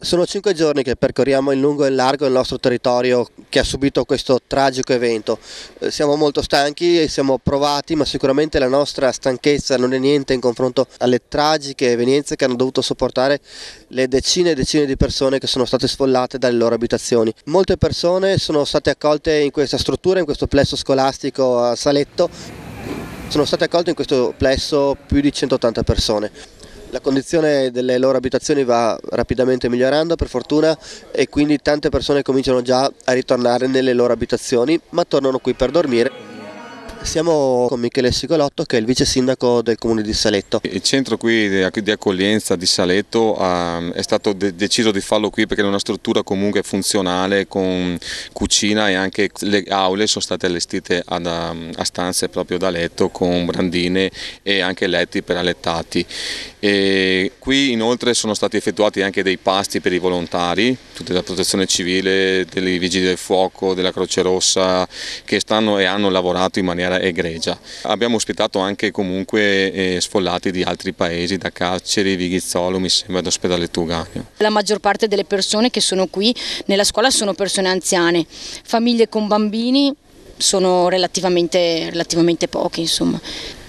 Sono 5 giorni che percorriamo in lungo e in largo il nostro territorio che ha subito questo tragico evento. Siamo molto stanchi e siamo provati, ma sicuramente la nostra stanchezza non è niente in confronto alle tragiche evenienze che hanno dovuto sopportare le decine e decine di persone che sono state sfollate dalle loro abitazioni. Molte persone sono state accolte in questa struttura, in questo plesso scolastico a Saletto. Sono state accolte in questo plesso più di 180 persone. La condizione delle loro abitazioni va rapidamente migliorando per fortuna e quindi tante persone cominciano già a ritornare nelle loro abitazioni, ma tornano qui per dormire. Siamo con Michele Sigolotto, che è il vice sindaco del comune di Saletto. Il centro qui di accoglienza di Saletto è stato deciso di farlo qui perché è una struttura comunque funzionale con cucina, e anche le aule sono state allestite a stanze proprio da letto con brandine e anche letti per allettati. E qui inoltre sono stati effettuati anche dei pasti per i volontari, tutti della protezione civile, dei vigili del fuoco, della Croce Rossa, che stanno e hanno lavorato in maniera egregia. Abbiamo ospitato anche comunque sfollati di altri paesi, da Carceri, Vighizzolo, mi sembra, da Ospedaletto Uganeo. La maggior parte delle persone che sono qui nella scuola sono persone anziane, famiglie con bambini sono relativamente poche, insomma.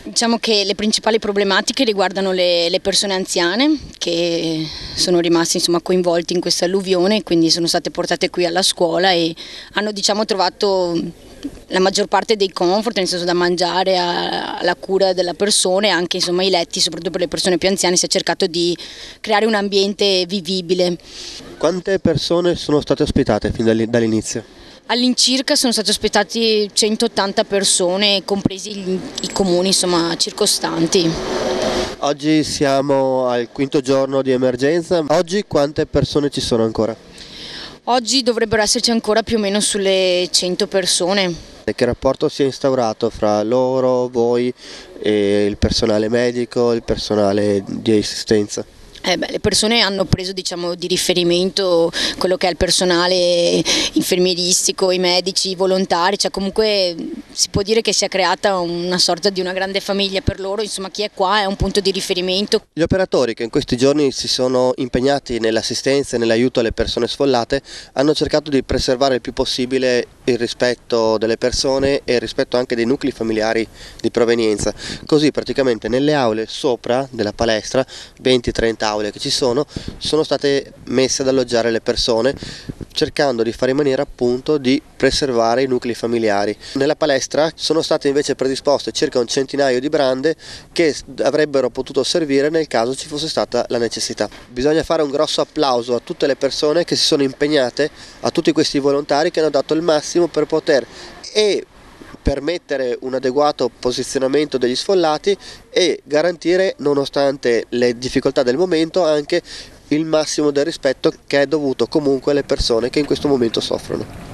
Diciamo che le principali problematiche riguardano le persone anziane che sono rimaste, insomma, coinvolte in questa alluvione, quindi sono state portate qui alla scuola e hanno, diciamo, trovato la maggior parte dei comfort, nel senso da mangiare alla cura della persona, e anche, insomma, i letti, soprattutto per le persone più anziane si è cercato di creare un ambiente vivibile. Quante persone sono state ospitate fin dall'inizio? All'incirca sono stati ospitati 180 persone, compresi i comuni, insomma, circostanti. Oggi siamo al quinto giorno di emergenza. Oggi quante persone ci sono ancora? Oggi dovrebbero esserci ancora più o meno sulle 100 persone. E che rapporto si è instaurato fra loro, voi e il personale medico, il personale di assistenza? Le persone hanno preso, diciamo, di riferimento quello che è il personale infermieristico, i medici, i volontari, cioè comunque si può dire che si è creata una sorta di una grande famiglia per loro, insomma chi è qua è un punto di riferimento. Gli operatori che in questi giorni si sono impegnati nell'assistenza e nell'aiuto alle persone sfollate hanno cercato di preservare il più possibile il rispetto delle persone e il rispetto anche dei nuclei familiari di provenienza, così praticamente nelle aule sopra della palestra, 20-30 aule che ci sono state messe ad alloggiare le persone, cercando di fare in maniera appunto di preservare i nuclei familiari. Nella palestra sono state invece predisposte circa un centinaio di brande che avrebbero potuto servire nel caso ci fosse stata la necessità. Bisogna fare un grosso applauso a tutte le persone che si sono impegnate, a tutti questi volontari che hanno dato il massimo per poter permettere un adeguato posizionamento degli sfollati e garantire, nonostante le difficoltà del momento, anche il massimo del rispetto che è dovuto comunque alle persone che in questo momento soffrono.